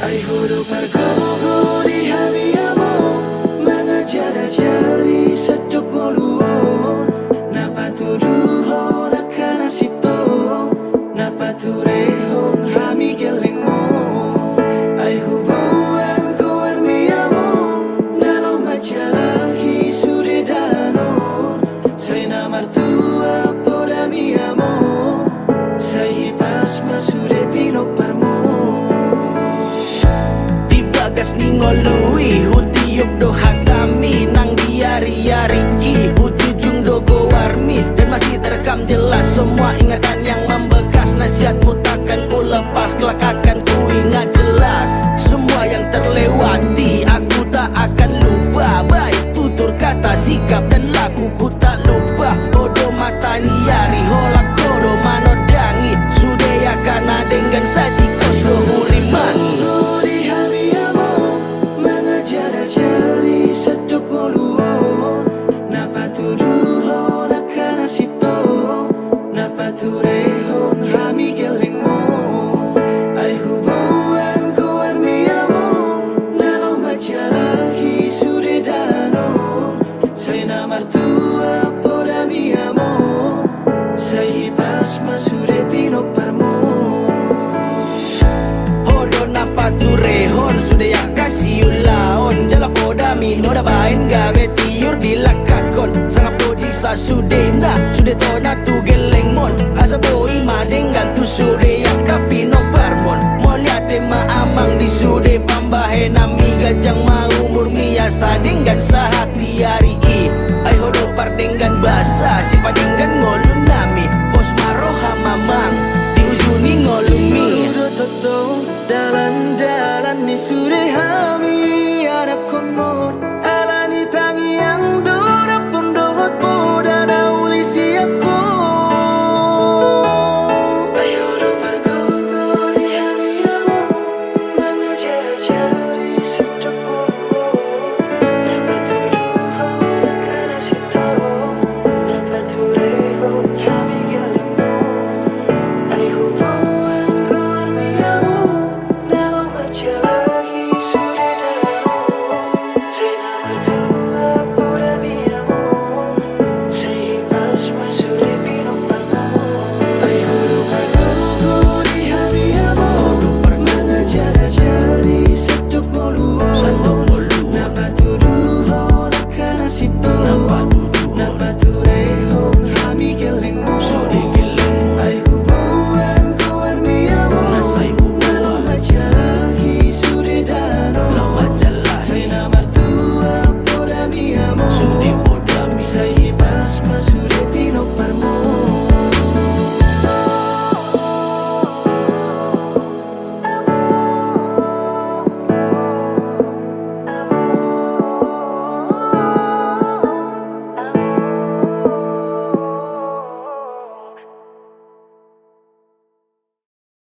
Ay huruf margogo di hamiamo mengejar jari seduk ngoluon napa tuduhon akan asito napa turehon hami gelengmo ay hubungan ko armiamo nalau macalahi sude dalanon say namartua poda miamo say pasma sude pinoparmo gas ningolui hutiup do hatami nang diari-ari ki ujung do go warmi dan masih terekam jelas semua ingatan yang membekas nasihatmu takkan ku lepas kelak akan ku ingat jelas semua yang terlewati aku tak akan lupa baik tutur kata sikap dan lakuku tak lupa odo mata niari holak kodo manodangi sude akan adengan saji kos do hurimangi turehon hami gelengmo ay hubungan ko armiamo nalau macalahi sude dalanon say namartua poda miamo say pasma sude pinoparmo hodo napa turehon sude ya kasih ulaon jala poda mi noda bain gabe tiur dilakakon sangat podisa sudena sude tona tu gelengmon asa boi madengan tu sude yang kapino parmon moliate ma amang di sude pambahe nami gajang ma umur miasa dengan sahati hari i ay hodo par dengan basa si pading